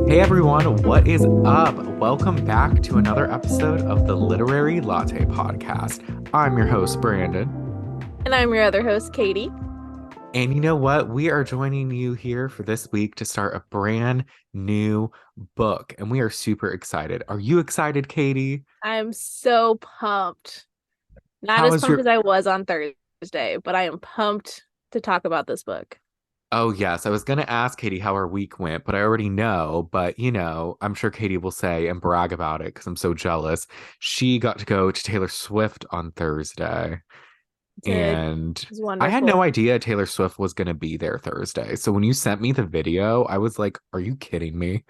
Hey everyone, what is up? Welcome back to another episode of the Literary Latte Podcast. I'm your host, Brandon. And I'm your other host, Katy. And you know what? We are joining you here for this week to start a brand new book. And we are super excited. Are you excited, Katy? I'm so pumped. Not How as is pumped your... as I was on Thursday, but I am pumped to talk about this book. Oh, yes. I was going to ask Katy how her week went, but I already know. But, I'm sure Katy will say and brag about it because I'm so jealous. She got to go to Taylor Swift on Thursday. It And was I had no wonderful. idea Taylor Swift was going to be there Thursday. So when you sent me the video, I was like, are you kidding me?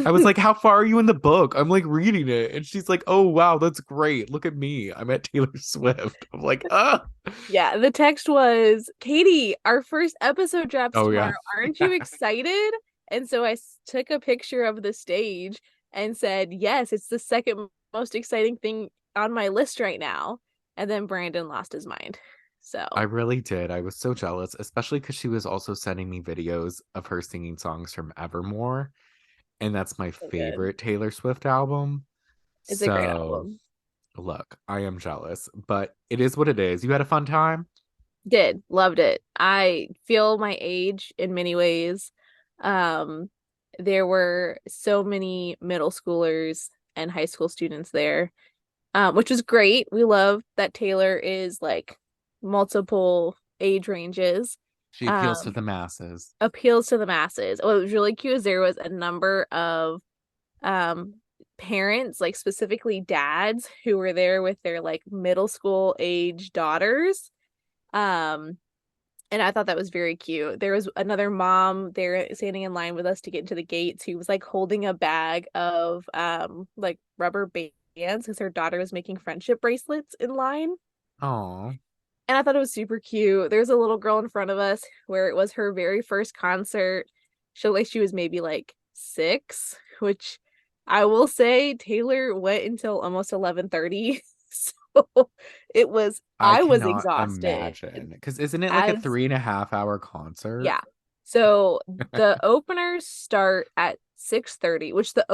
I was like, how far are you in the book? I'm like reading it. And she's like, oh, wow, that's great. Look at me. I'm at Taylor Swift. I'm like, ah. Yeah, the text was, Katy, our first episode drops Oh, tomorrow. yeah. Aren't you excited? And so I took a picture of the stage and said, yes, it's the second most exciting thing on my list right now. And then Brandon lost his mind. So I really did. I was so jealous, especially because she was also sending me videos of her singing songs from Evermore. And that's my good. favorite Taylor Swift album. It's a great So album. look, I am jealous, but it is what it is. You had a fun time? Did loved it. I feel my age in many ways. Um, there were so many middle schoolers and high school students there, which was great. We love that Taylor is like multiple age ranges. She appeals to Um, the masses. appeals to the masses. What was really cute is there was a number of um parents, like specifically dads, who were there with their like middle school age daughters. Um, and I thought that was very cute. There was another mom there standing in line with us to get into the gates who was like holding a bag of like rubber bands because her daughter was making friendship bracelets in line. Oh, And I thought it was super cute. There's a little girl in front of us where it was her very first concert. She looked like she was maybe like 6, which I will say Taylor went until almost 11:30. So I I was cannot exhausted. imagine. Because isn't it like a As 3.5 hour concert? Yeah. So the openers start at 6:30, which the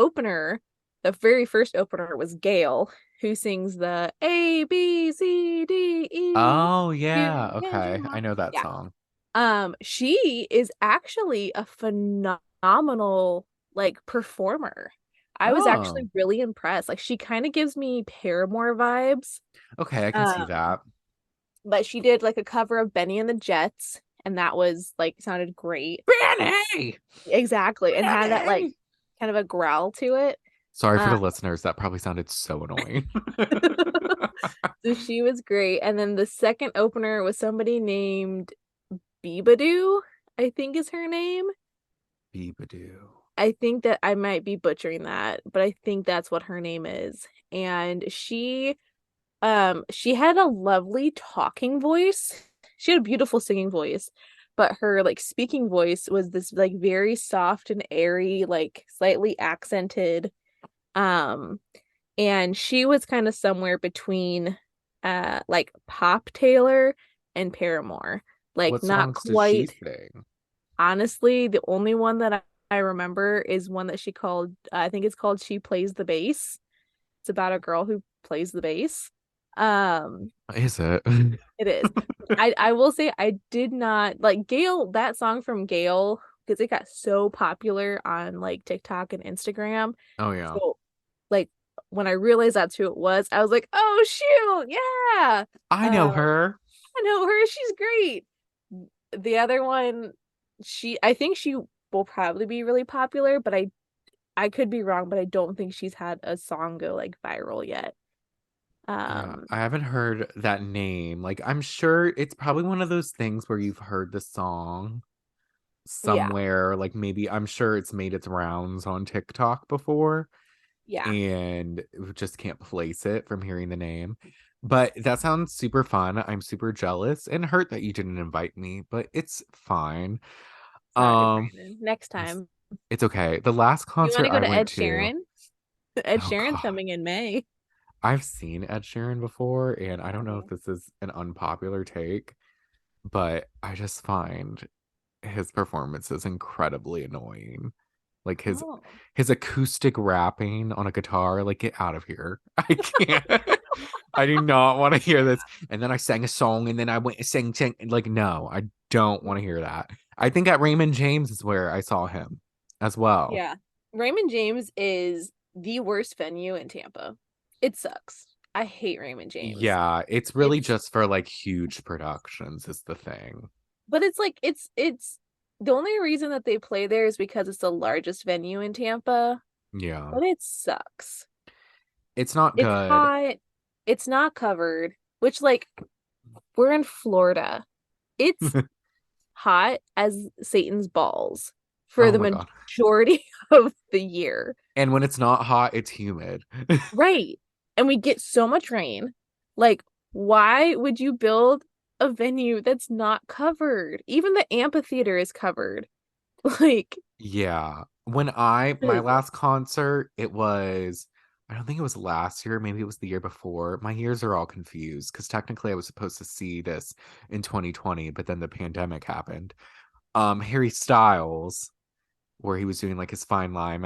very first opener was Gail, who sings the A B C D E Oh, yeah. you can Okay. dream I on. know that Yeah. song. She is actually a phenomenal like performer. I was Oh, actually really impressed. Like she kind of gives me Paramore vibes. okay. I can see Um, that. but she did like a cover of Benny and the Jets, and that was like sounded great. Benny! Exactly. And had that like Benny! kind of a growl to it. Sorry for Uh, the listeners. That probably sounded so annoying. so she was great. And then the second opener was somebody named Beebadoo, I think is her name. Beebadoo. I think that I might be butchering that, but I think that's what her name is. And she had a lovely talking voice. She had a beautiful singing voice, but her like speaking voice was this like very soft and airy, like slightly accented. Um, and she was kind of somewhere between like Pop Taylor and Paramore. Like What not songs does she quite. sing? Honestly, the only one that I remember is one that she called, I think it's called She Plays the Bass. It's about a girl who plays the bass. Um, Is it? it is. I will say I did not like Gail, that song from Gail, because it got so popular on like TikTok and Instagram. Oh, yeah. So like when I realized that's who it was, I was like, oh shoot, yeah. I know Um, her. I know her, she's great. The other one, I think she will probably be really popular, but I could be wrong, but I don't think she's had a song go like viral yet. Yeah, Um, I haven't heard that name. Like, I'm sure it's probably one of those things where you've heard the song yeah, somewhere. Like, maybe I'm sure it's made its rounds on TikTok before yeah. and we just can't place it from hearing the name. But that sounds super fun. I'm super jealous and hurt that you didn't invite me, but it's fine. Sorry, Um, Brandon. Next it's, time. it's okay. The last You want concert to go I to went Ed to, Sheeran? Ed Oh Sheeran's God. coming in May. I've seen Ed Sheeran before, and I don't know if Oh. this is an unpopular take, but I just find his performances incredibly annoying. Like Oh. his acoustic rapping on a guitar, like get out of here. I can't. I do not want to hear this. And then I sang a song and then I went and sang like no, I don't want to hear that. I think at Raymond James is where I saw him as well. Yeah. Raymond James is the worst venue in Tampa. It sucks. I hate Raymond James. Yeah, it's really It's just for like huge productions is the thing. but it's like it's the only reason that they play there is because it's the largest venue in Tampa, Yeah. but it sucks. It's not It's good. hot. It's not covered, which like we're in Florida. It's hot as Satan's balls for Oh the my God. majority of the year. And when it's not hot, it's humid. Right. And we get so much rain. Like, why would you build a venue that's not covered? Even the amphitheater is covered. Like, Yeah. My 'cause- last concert, I don't think it was last year, maybe it was the year before. My years are all confused because technically I was supposed to see this in 2020, but then the pandemic happened. Harry Styles, where he was doing like his Fine Line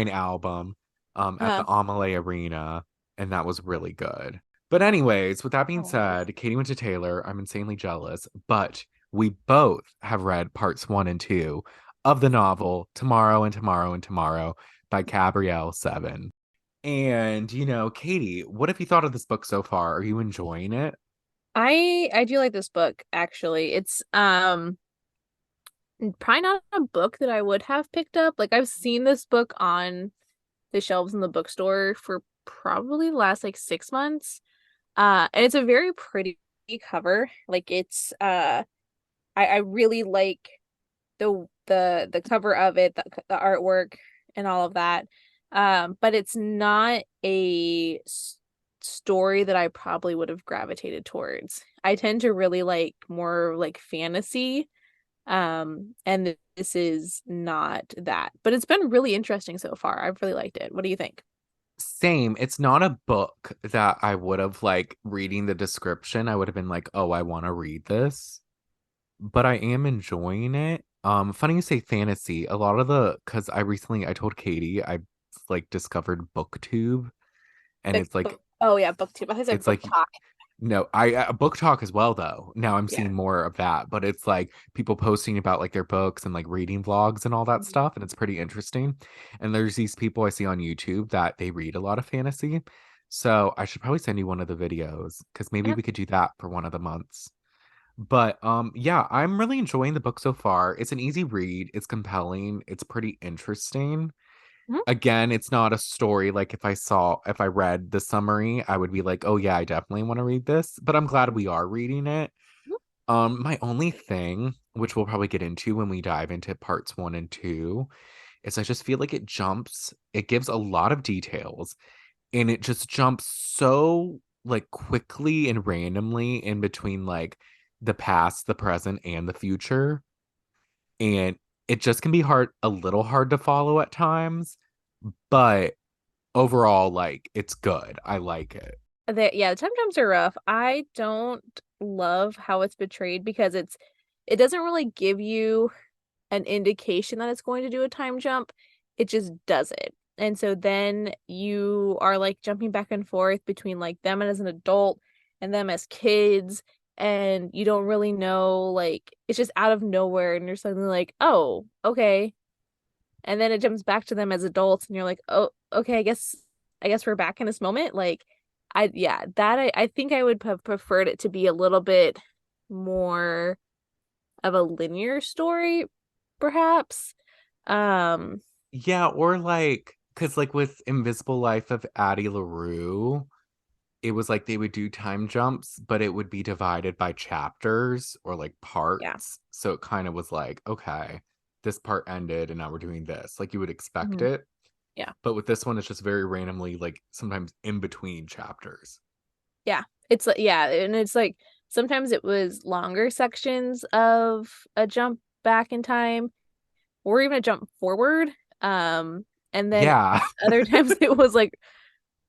album at the uh, Amelie Arena, and that was really good. But anyways, with that being oh, said, Katie went to Taylor. I'm insanely jealous, but we both have read parts 1 and 2 of the novel Tomorrow and Tomorrow and Tomorrow by Gabrielle Zevin. And Katie, what have you thought of this book so far? Are you enjoying it? I do like this book actually. It's probably not a book that I would have picked up. Like I've seen this book on the shelves in the bookstore for probably the last like 6 months. And it's a very pretty cover. Like it's I really like the cover of it, the artwork and all of that. But it's not a story that I probably would have gravitated towards. I tend to really like more like fantasy. And this is not that. But it's been really interesting so far. I've really liked it. What do you think? Same. It's not a book that I would have like reading the description. I would have been like, oh, I want to read this. But I am enjoying it. Funny you say fantasy. A lot of because I told Katie I like discovered booktube and Like oh yeah, booktube. I think it's it's book like talk. no, I book talk as well though. Now I'm Yeah. seeing more of that, but it's like people posting about like their books and like reading vlogs and all that Mhm. stuff, and it's pretty interesting. And there's these people I see on YouTube that they read a lot of fantasy. So I should probably send you one of the videos because maybe Yeah. we could do that for one of the months. But yeah, I'm really enjoying the book so far. It's an easy read, it's compelling, it's pretty interesting. Mhm. Again, it's not a story like if I read the summary, I would be like, "Oh yeah, I definitely want to read this." But I'm glad we are reading it. Mhm. My only thing, which we'll probably get into when we dive into parts 1 and 2, is I just feel like it gives a lot of details, and it just jumps so like quickly and randomly in between like the past, the present, and the future. And it just can be a little hard to follow at times, but overall, like it's good. I like it. Yeah, the time jumps are rough. I don't love how it's portrayed because it doesn't really give you an indication that it's going to do a time jump. It just does it. And so then you are like jumping back and forth between like them as an adult and them as kids, and you don't really know, like it's just out of nowhere and you're suddenly like, "Oh, okay." And then it jumps back to them as adults and you're like, "Oh, okay, I guess we're back in this moment." Like yeah, that I think I would have preferred it to be a little bit more of a linear story, perhaps. Um, Yeah, or like, because like with Invisible Life of Addie LaRue, it was like they would do time jumps, but it would be divided by chapters or like yeah. parts. So it kind of was like, okay, this part ended and now we're doing this. Like you would expect Mhm. it. Yeah. But with this one, it's just very randomly, like sometimes in between chapters. Yeah. It's like yeah, and it's like sometimes it was longer sections of a jump back in time or even a jump forward. Um, And then Yeah. other times it was like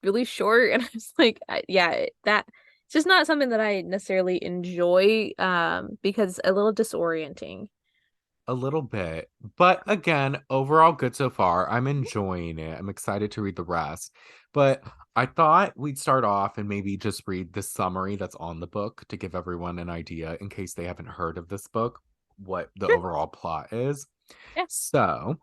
really short, and I was like, yeah, that it's just not something that I necessarily enjoy, because a little disorienting. A little bit. But again, overall good so far. I'm enjoying it. I'm excited to read the rest. But I thought we'd start off and maybe just read the summary that's on the book to give everyone an idea in case they haven't heard of this book, what the Sure. overall plot is. Yeah. So,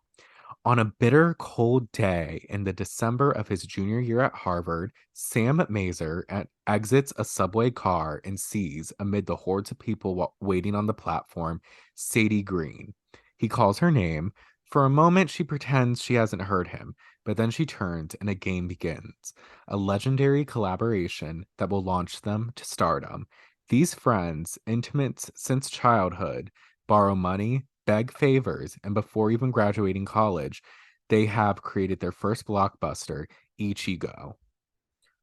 on a bitter, cold day in the December of his junior year at Harvard, Sam Mazer exits a subway car and sees, amid the hordes of people waiting on the platform, Sadie Green. He calls her name. For a moment, she pretends she hasn't heard him, but then she turns and a game begins. A legendary collaboration that will launch them to stardom. These friends, intimates since childhood, borrow money, beg favors, and before even graduating college, they have created their first blockbuster, Ichigo.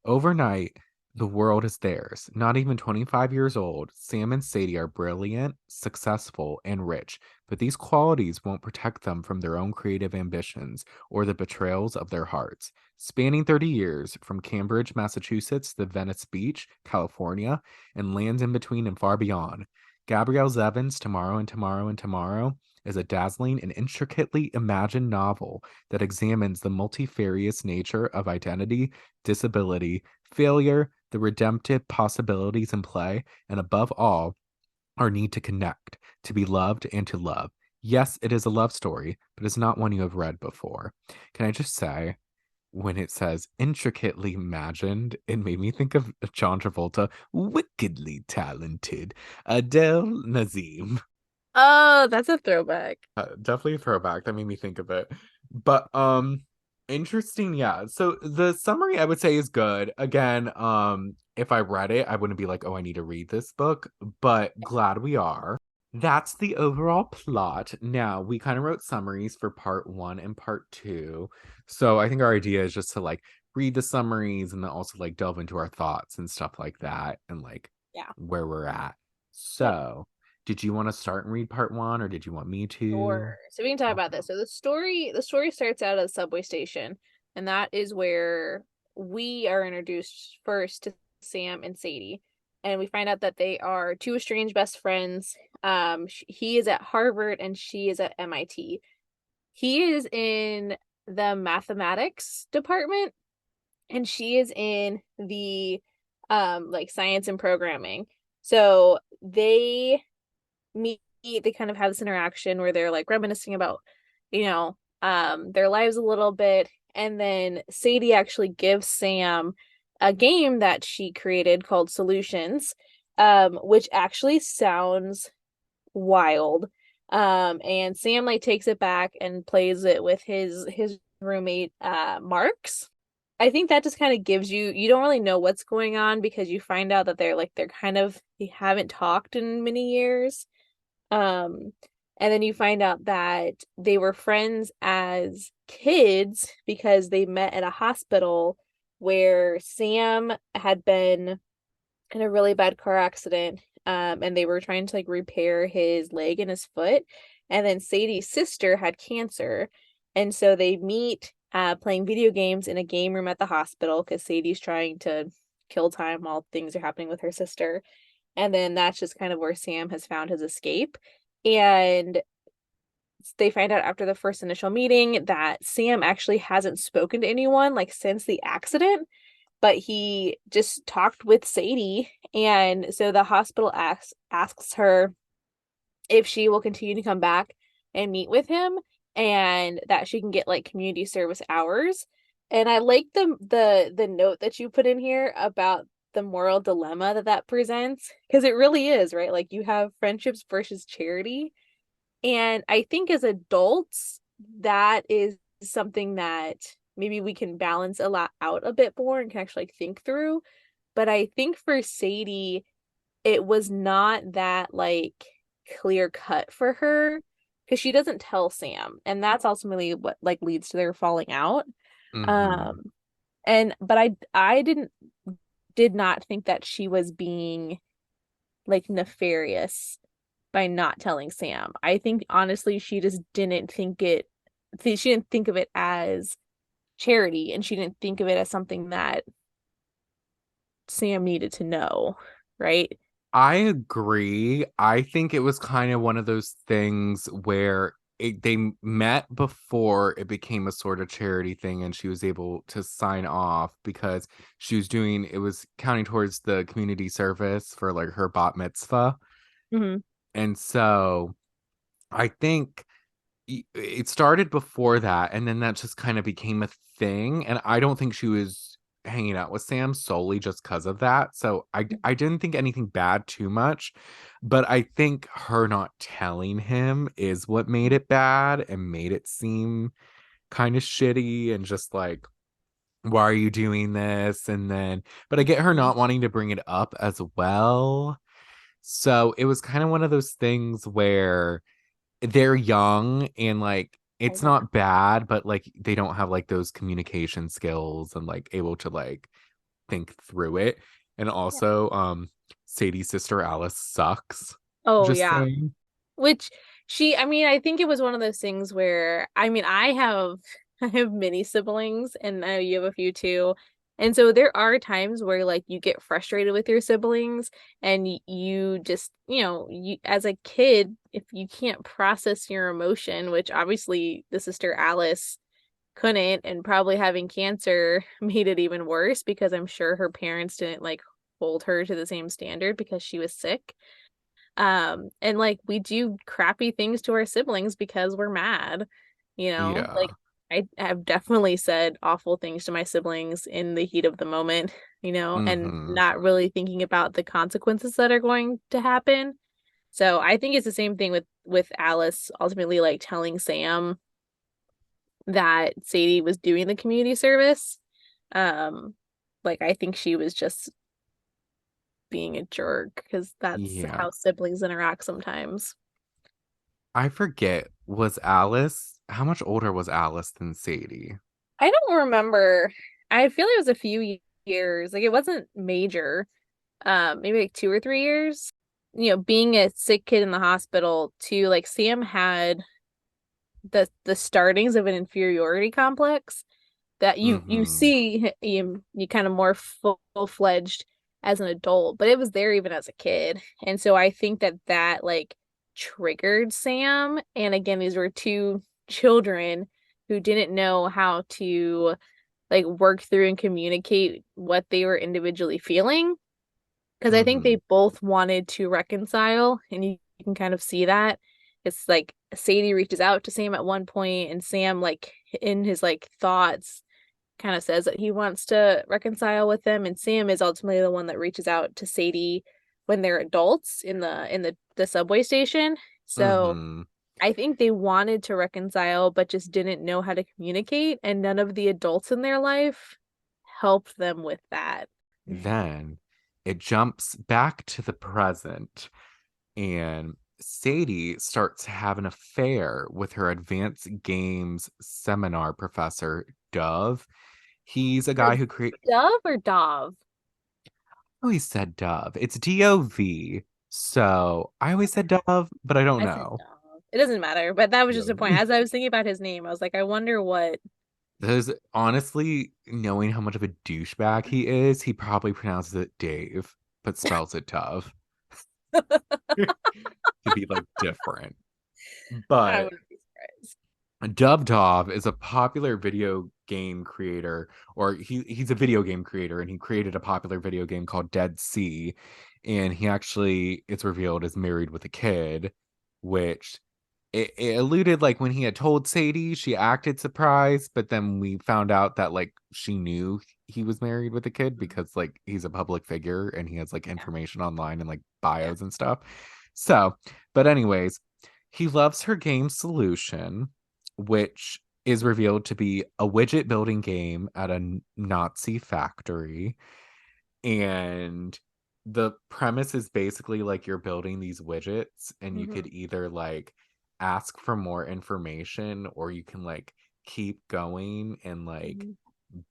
Overnight, the world is theirs. Not even 25 years old, Sam and Sadie are brilliant, successful, and rich, but these qualities won't protect them from their own creative ambitions or the betrayals of their hearts. Spanning 30 years, from Cambridge, Massachusetts to Venice Beach, California, and lands in between and far beyond, Gabrielle Zevin's Tomorrow and Tomorrow and Tomorrow is a dazzling and intricately imagined novel that examines the multifarious nature of identity, disability, failure, the redemptive possibilities in play, and above all, our need to connect, to be loved, and to love. Yes, it is a love story, but it's not one you have read before. Can I just say, when it says intricately imagined, it made me think of John Travolta, wickedly talented, Adele Nazim. Oh, that's a throwback. Definitely a throwback. That made me think of it. But interesting, yeah. So the summary I would say is good. Again, if I read it, I wouldn't be like, oh, I need to read this book, but glad we are. That's the overall plot. Now, we kind of wrote summaries for part one and part two. So I think our idea is just to like read the summaries and then also like delve into our thoughts and stuff like that and like Yeah. where we're at. Yep. So, did you want to start and read part one or did you want me Sure. to? So we can talk about Okay. this. So the story starts out at a subway station, and that is where we are introduced first to Sam and Sadie. And we find out that they are two estranged best friends. He is at Harvard and she is at MIT. He is in the mathematics department and she is in the like science and programming. So meet, they kind of have this interaction where they're like reminiscing about, their lives a little bit. And then Sadie actually gives Sam a game that she created called Solutions, which actually sounds wild. And Sam like takes it back and plays it with his roommate, Marx. I think that just kind of gives you don't really know what's going on because you find out that they haven't talked in many years. Um, and then you find out that they were friends as kids because they met at a hospital where Sam had been in a really bad car accident. And they were trying to like repair his leg and his foot. And then Sadie's sister had cancer. And so they meet playing video games in a game room at the hospital because Sadie's trying to kill time while things are happening with her sister. And then that's just kind of where Sam has found his escape. And they find out after the first initial meeting that Sam actually hasn't spoken to anyone like since the accident, but he just talked with Sadie. And so the hospital asks her if she will continue to come back and meet with him and that she can get like community service hours. And I like the note that you put in here about the moral dilemma that presents because it really is, right? Like you have friendships versus charity. And I think as adults, that is something that maybe we can balance a lot out a bit more and can actually like, think through. But I think for Sadie, it was not that like clear cut for her because she doesn't tell Sam. And that's ultimately what like leads to their falling out. Mm-hmm. Um but I did not think that she was being like nefarious by not telling Sam. I think honestly she just didn't think it she didn't think of it as charity, and she didn't think of it as something that Sam needed to know, right? I agree. I think it was kind of one of those things where they met before it became a sort of charity thing, and she was able to sign off because she was doing it was counting towards the community service for like her bat mitzvah. Hmm. And so I think it started before that, and then that just kind of became a thing. And I don't think she was hanging out with Sam solely just because of that. So I didn't think anything bad too much, but I think her not telling him is what made it bad and made it seem kind of shitty and just like, why are you doing this? And then, but I get her not wanting to bring it up as well. So it was kind of one of those things where they're young and like Oh, it's yeah. not bad, but like they don't have like those communication skills and like able to like think through it. And Yeah. also, Sadie's sister Alice sucks. Oh, Just yeah. saying. Which I mean, I think it was one of those things where, I mean, I have many siblings, and I know you have a few too. And so there are times where like you get frustrated with your siblings, and you just, you as a kid, if you can't process your emotion, which obviously the sister Alice couldn't, and probably having cancer made it even worse because I'm sure her parents didn't like hold her to the same standard because she was sick. And like we do crappy things to our siblings because we're mad, like Yeah. I have definitely said awful things to my siblings in the heat of the moment, and Mm-hmm. not really thinking about the consequences that are going to happen. So I think it's the same thing with Alice ultimately like telling Sam that Sadie was doing the community service. Um, like I think she was just being a jerk because that's Yeah. how siblings interact sometimes. I forget, was Alice, how much older was Alice than Sadie? I don't remember. I feel like it was a few years. Like it wasn't major. Maybe like 2 or 3 years. Being a sick kid in the hospital too, like Sam had the startings of an inferiority complex that you Mm-hmm. see you kind of more full-fledged as an adult, but it was there even as a kid. And so I think that like triggered Sam. And again, these were two children who didn't know how to like work through and communicate what they were individually feeling. Because I think Mm-hmm. they both wanted to reconcile, and you can kind of see that. It's like Sadie reaches out to Sam at one point, and Sam, like in his like thoughts, kind of says that he wants to reconcile with them, and Sam is ultimately the one that reaches out to Sadie when they're adults in the subway station. So Mm-hmm. I think they wanted to reconcile, but just didn't know how to communicate, and none of the adults in their life helped them with that. Then it jumps back to the present, and Sadie starts to have an affair with her advanced games seminar professor, Dove. He's a guy who create Dove or Dove? I always said Dove. It's D-O-V. So I always said Dove, but I don't I said know. Dove. It doesn't matter, but that was just a point. Yeah. As I was thinking about his name, I was like, I wonder what. Because honestly, knowing how much of a douchebag he is, he probably pronounces it Dave, but spells it Dove to be like different. I But wouldn't be surprised. Dub Dov is a popular video game creator, or he's a video game creator, and he created a popular video game called Dead Sea. And he actually, it's revealed, is married with a kid, which it alluded like when he had told Sadie, she acted surprised, but then we found out that like she knew he was married with a kid because like he's a public figure and he has like Yeah, information online and like yeah. bios and stuff. So, but anyways, he loves her game solution, which is revealed to be a widget building game at a Nazi factory. And the premise is basically like you're building these widgets and you could Hmm. either like ask for more information or you can like keep going and like Hmm.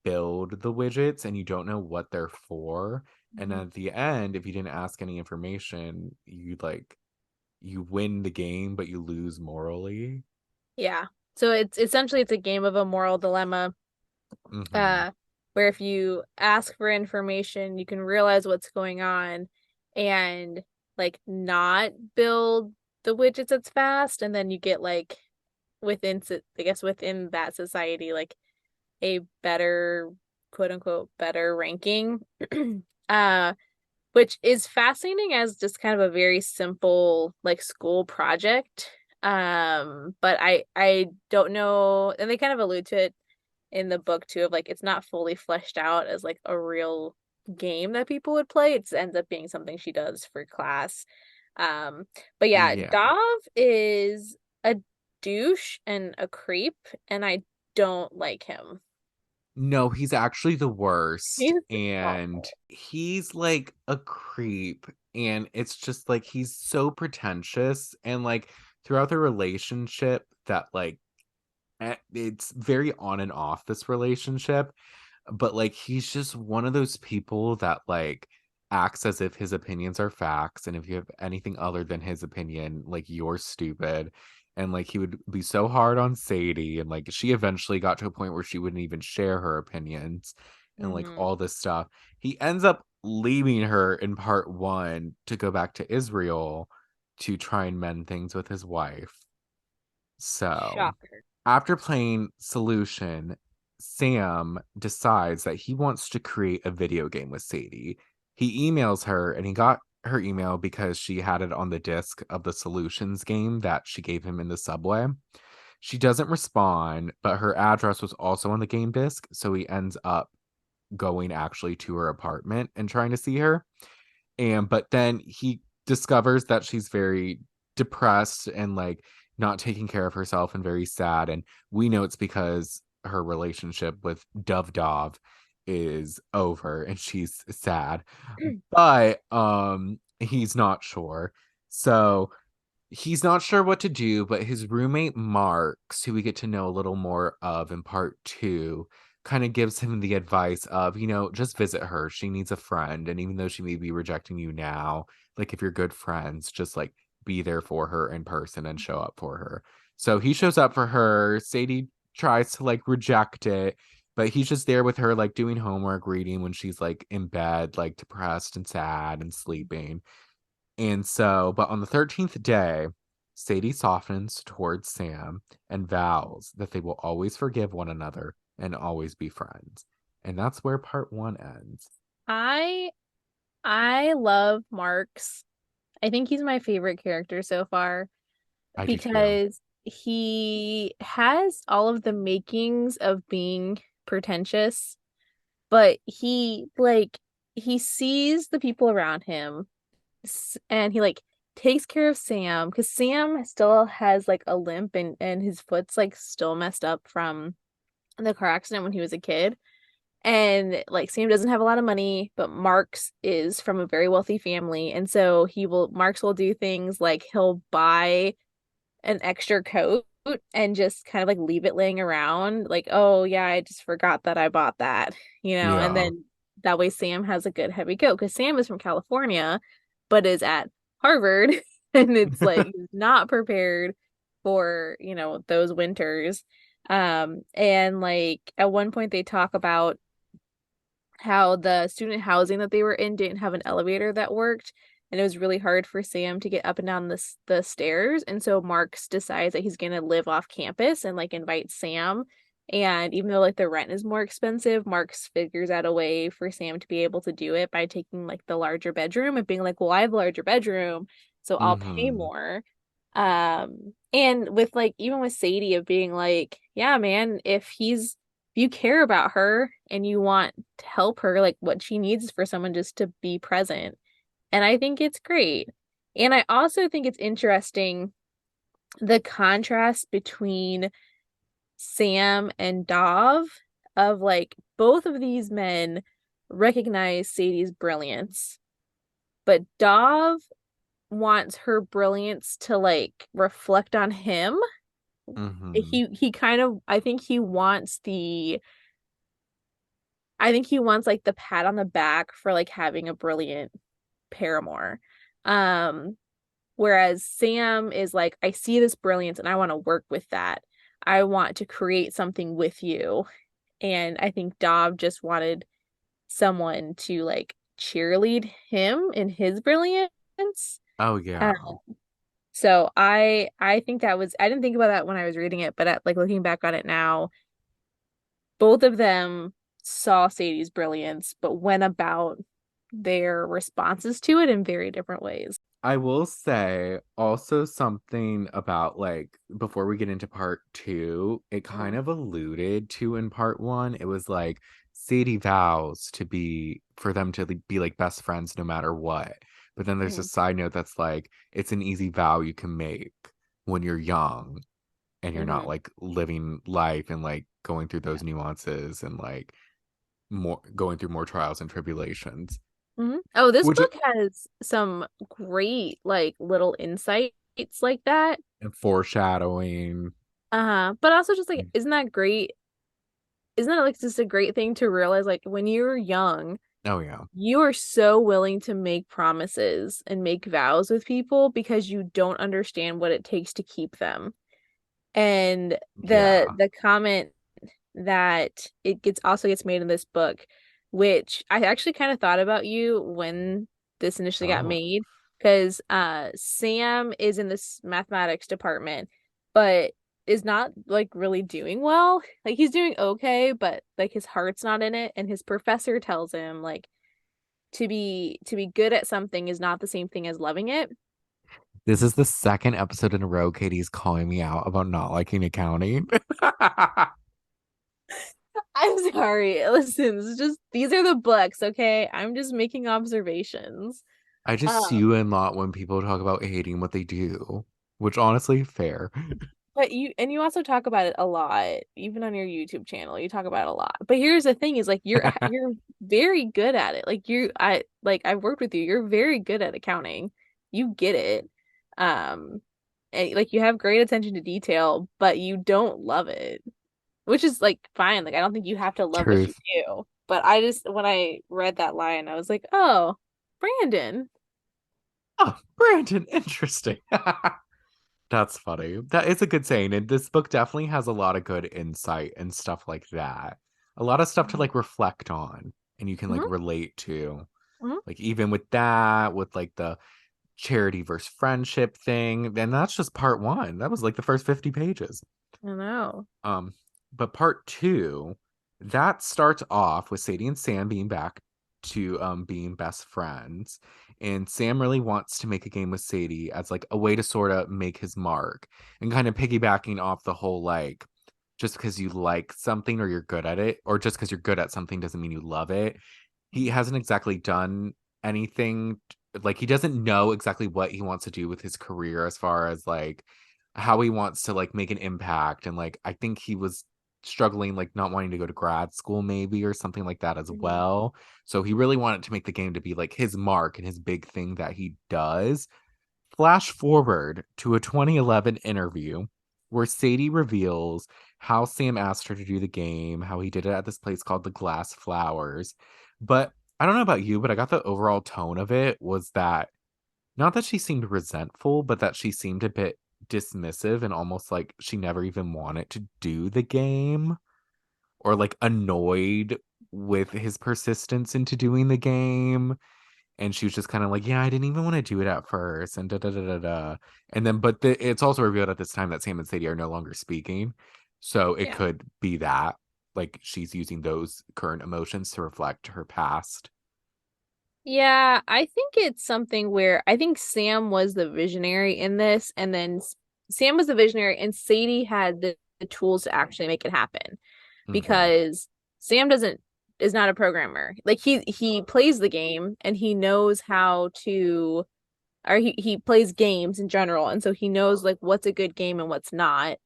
build the widgets and you don't know what they're for. And Hmm. at the end, if you didn't ask any information, you win the game, but you lose morally. Yeah. So it's essentially it's a game of a moral dilemma Mm-hmm. uh where if you ask for information you can realize what's going on and like not build the widgets as fast, and then you get like I guess within that society like a better, quote unquote, better ranking. uh which is fascinating as just kind of a very simple like school project. But I don't know, and they kind of allude to it in the book too, of like it's not fully fleshed out as like a real game that people would play. It ends up being something she does for class. Um, but yeah, Yeah. Dov is a douche and a creep, and I don't like him. No, he's actually the worst. He's And awful. he's like a creep. And it's just like he's so pretentious. And like throughout the relationship, that like it's very on and off this relationship. But like he's just one of those people that like acts as if his opinions are facts, and if you have anything other than his opinion, like you're stupid. And like he would be so hard on Sadie, and like she eventually got to a point where she wouldn't even share her opinions and like Hmm. all this stuff. He ends up leaving her in part one to go back to Israel to try and mend things with his wife. So Shocker. after playing Solution, Sam decides that he wants to create a video game with Sadie. He emails her, and he got her email because she had it on the disc of the Solutions game that she gave him in the subway. She doesn't respond, but her address was also on the game disc, so he ends up going actually to her apartment and trying to see her. And but then he discovers that she's very depressed and like not taking care of herself and very sad. And we know it's because her relationship with Dove is over and she's sad. But he's not sure. So he's not sure what to do, but his roommate Marx, who we get to know a little more of in part two, kind of gives him the advice of, just visit her. She needs a friend. And even though she may be rejecting you now, like if you're good friends, just like be there for her in person and show up for her. So he shows up for her. Sadie tries to like reject it, but he's just there with her, like doing homework, reading when she's like in bed, like depressed and sad and sleeping. And so, but on the 13th day, Sadie softens towards Sam and vows that they will always forgive one another and always be friends. And that's where part one ends. I I love Marx. I think he's my favorite character so far I do too. because he has all of the makings of being pretentious, but he sees the people around him and he like takes care of Sam because Sam still has like a limp and his foot's like still messed up from the car accident when he was a kid. And like Sam doesn't have a lot of money, but Marx is from a very wealthy family. And so Marx will do things like he'll buy an extra coat and just kind of like leave it laying around. Like, oh yeah, I just forgot that I bought that, and Yeah. then that way Sam has a good heavy coat because Sam is from California, but is at Harvard and it's like he's not prepared for, those winters. And like at one point they talk about how the student housing that they were in didn't have an elevator that worked, and it was really hard for Sam to get up and down the stairs. And so Marx decides that he's gonna live off campus and like invite Sam. And even though like the rent is more expensive, Marx figures out a way for Sam to be able to do it by taking like the larger bedroom and being like, "Well, I have a larger bedroom, so I'll pay Mm-hmm. more." And with like even with Sadie of being like, "Yeah, man, if you care about her and you want to help her, like what she needs is for someone just to be present." And I think it's great. And I also think it's interesting the contrast between Sam and Dov of like both of these men recognize Sadie's brilliance, but Dov wants her brilliance to like reflect on him. Mm-hmm. He kind of I think he wants like the pat on the back for like having a brilliant paramour. Um, Whereas Sam is like, I see this brilliance and I want to work with that. I want to create something with you. and I think Dov just wanted someone to like cheerlead him in his brilliance. Oh Uh, yeah. so I think that was I didn't think about that when I was reading it, but like looking back on it now, both of them saw Sadie's brilliance, but went about their responses to it in very different ways. I will say also something about like before we get into part two, it kind Mm, of alluded to in part one. It was like Sadie vows to be for them to be like best friends no matter what. But then there's a mhm, side note that's like it's an easy vow you can make when you're young and you're not mhm, like living life and like going through those nuances and like more going through more trials and tribulations. mhm. Oh, this Which book has some great like little insights like that. and foreshadowing. Uh-huh. But also just like, isn't that great? Isn't that like just a great thing to realize like when you're young, Oh yeah. you are so willing to make promises and make vows with people because you don't understand what it takes to keep them. And Yeah. the comment that it gets made in this book, which I actually kind of thought about you when this initially got Oh. made, because Sam is in this mathematics department, but is not like really doing well. Like he's doing okay, but like his heart's not in it, and his professor tells him like to be good at something is not the same thing as loving it. This is the second episode in a row Katie's calling me out about not liking accounting. I'm sorry. Listen, this is just these are the books, okay? I'm just making observations. I just see you Um, in lot when people talk about hating what they do, which honestly, fair. but you also talk about it a lot, even on your YouTube channel. You talk about it a lot. But here's the thing is like you're very good at it. Like I've worked with you. You're very good at accounting. You get it. Um and like you have great attention to detail, but you don't love it, which is like fine. Like I don't think you have to love what you Truth. do. But I just when I read that line, I was like, "Oh, Brandon." Oh, Brandon, interesting. That's funny. That is a good saying. And this book definitely has a lot of good insight and stuff like that. A lot of stuff to like reflect on and you can like Hmm. relate to. Hmm. Like even with that, with like the charity versus friendship thing, and that's just part one. That was like the first 50 pages. I know. Um, but part two, that starts off with Sadie and Sam being back to being best friends. And Sam really wants to make a game with Sadie as like a way to sort of make his mark and kind of piggybacking off the whole like just because you like something or you're good at it, or just because you're good at something doesn't mean you love it. He hasn't exactly done anything like he doesn't know exactly what he wants to do with his career as far as like how he wants to like make an impact and like I think he was struggling like not wanting to go to grad school maybe or something like that as Mhm. well. So he really wanted to make the game to be like his mark and his big thing that he does. Flash forward to a 2011 interview where Sadie reveals how Sam asked her to do the game, how he did it at this place called the Glass Flowers. But I don't know about you, but I got the overall tone of it was that not that she seemed resentful, but that she seemed a bit dismissive and almost like she never even wanted to do the game or like annoyed with his persistence into doing the game. And she was just kind of like, yeah, I didn't even want to do it at first. And da da da da da. And then, but it's also revealed at this time that Sam and Sadie are no longer speaking. So it Yeah. could be that, like, she's using those current emotions to reflect her past. Yeah, I think it's something where I think Sam was the visionary in this, and then Sam was the visionary, and Sadie had the tools to actually make it happen Hmm. because Sam doesn't is not a programmer. Like he plays the game and he knows how to, or he plays games in general, and so he knows like what's a good game and what's not.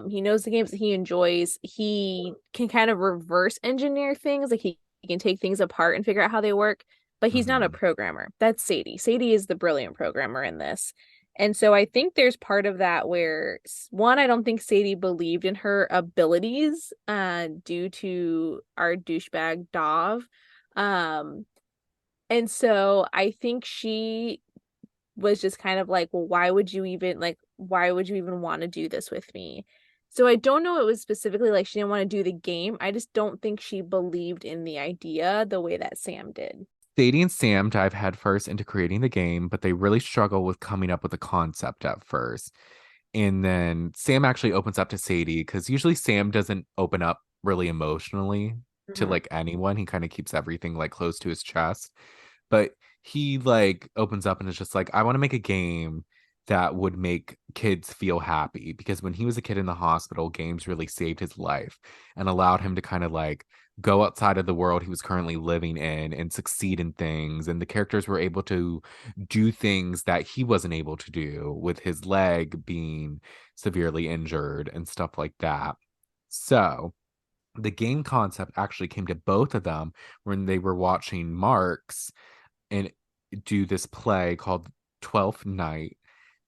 He knows the games that he enjoys. He can kind of reverse engineer things, like he can take things apart and figure out how they work, but he's not a Hmm. programmer. That's Sadie. Sadie is the brilliant programmer in this. And so I think there's part of that where one, I don't think Sadie believed in her abilities due to our douchebag Dov. Um and so I think she was just kind of like, well, why would you even want to do this with me? So I don't know it was specifically like she didn't want to do the game. I just don't think she believed in the idea the way that Sam did. Sadie and Sam dive headfirst into creating the game, but they really struggle with coming up with a concept at first. And then Sam actually opens up to Sadie because usually Sam doesn't open up really emotionally to Mhm. like anyone. He kind of keeps everything like close to his chest. But he like opens up and is just like, I want to make a game that would make kids feel happy because when he was a kid in the hospital, games really saved his life and allowed him to kind of like go outside of the world he was currently living in and succeed in things. And the characters were able to do things that he wasn't able to do with his leg being severely injured and stuff like that. So the game concept actually came to both of them when they were watching Marx and do this play called Twelfth Night.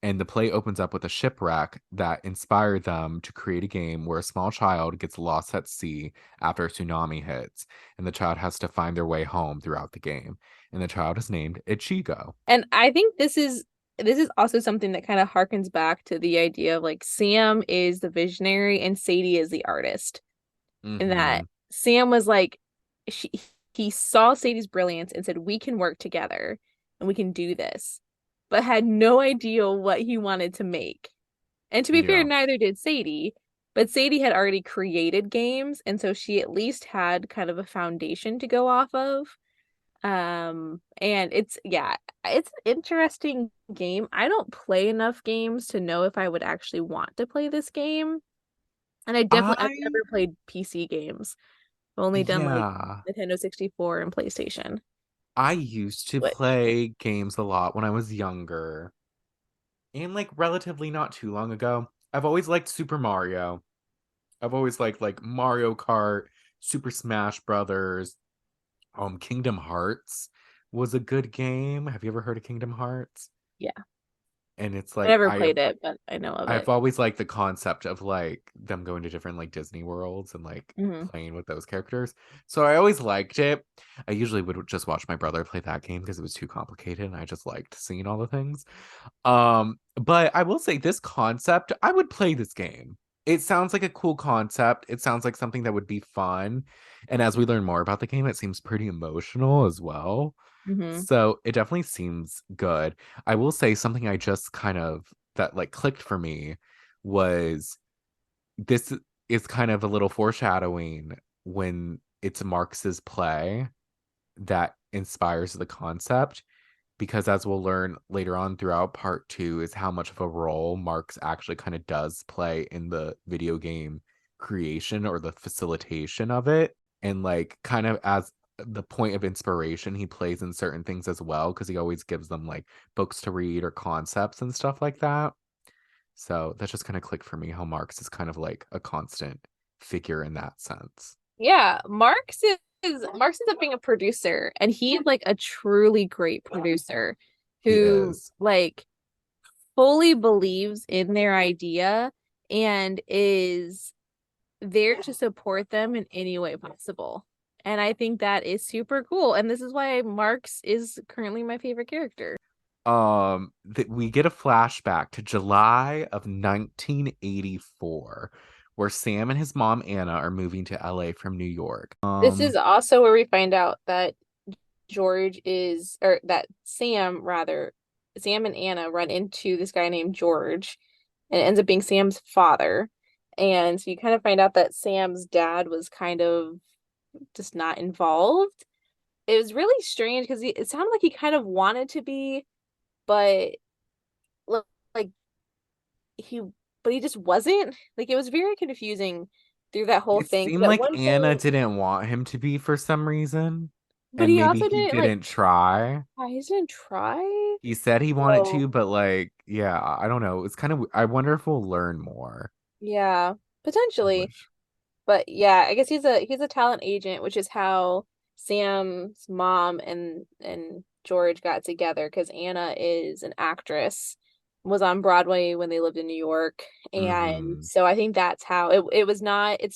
And the play opens up with a shipwreck that inspired them to create a game where a small child gets lost at sea after a tsunami hits, and the child has to find their way home throughout the game. And the child is named Ichigo. And I think this is also something that kind of harkens back to the idea of like Sam is the visionary and Sadie is the artist. And that Mm-hmm. Sam was like she he saw Sadie's brilliance and said we can work together and we can do this, but had no idea what he wanted to make. And to be fair, Yeah. neither did Sadie, but Sadie had already created games, and so she at least had kind of a foundation to go off of. And it's yeah, it's an interesting game. I don't play enough games to know if I would actually want to play this game. And I've I never played PC games. I've only done like yeah. Nintendo 64 and PlayStation. I used to But play games a lot when I was younger. And like relatively not too long ago. I've always liked Super Mario. I've always liked like Mario Kart, Super Smash Brothers, Kingdom Hearts was a good game. Have you ever heard of Kingdom Hearts? yeah, And it's I like never played it, but I know of I've it. always liked the concept of like them going to different like Disney worlds and like Hmm. playing with those characters. So I always liked it. I usually would just watch my brother play that game because it was too complicated and I just liked seeing all the things. But I will say this concept, I would play this game. It sounds like a cool concept. It sounds like something that would be fun. And as we learn more about the game, it seems pretty emotional as well. Hmm. So it definitely seems good. I will say something I just kind of that like clicked for me was this is kind of a little foreshadowing when it's Marx's play that inspires the concept because as we'll learn later on throughout part two is how much of a role Marx actually kind of does play in the video game creation or the facilitation of it. And like kind of as the point of inspiration, he plays in certain things as well because he always gives them like books to read or concepts and stuff like that. So that just kind of clicked for me how Marx is kind of like a constant figure in that sense. Yeah, Marx ends up being a producer, and he's like a truly great producer He who is. like fully believes in their idea and is there to support them in any way possible. And I think that is super cool. And this is why Marx is currently my favorite character. That we get a flashback to July of 1984 where Sam and his mom Anna are moving to LA from New York. This is also where we find out that Sam and Anna run into this guy named George, and it ends up being Sam's father. And so you kind of find out that Sam's dad was kind of just not involved. It was really strange because it sounded like he kind of wanted to be, but like he, but he just wasn't. Like it was very confusing through that whole It thing. Because seemed at like one Anna point, didn't want him to be for some reason, but and he maybe also he didn't like didn't try. try. He didn't try. He said he wanted So to, but like, yeah, I don't know. It's kind of, I wonder if we'll learn more. yeah, I potentially. wish. But yeah, I guess he's a talent agent, which is how Sam's mom and George got together because Anna is an actress, was on Broadway when they lived in New York. And Mm-hmm. so I think that's how it's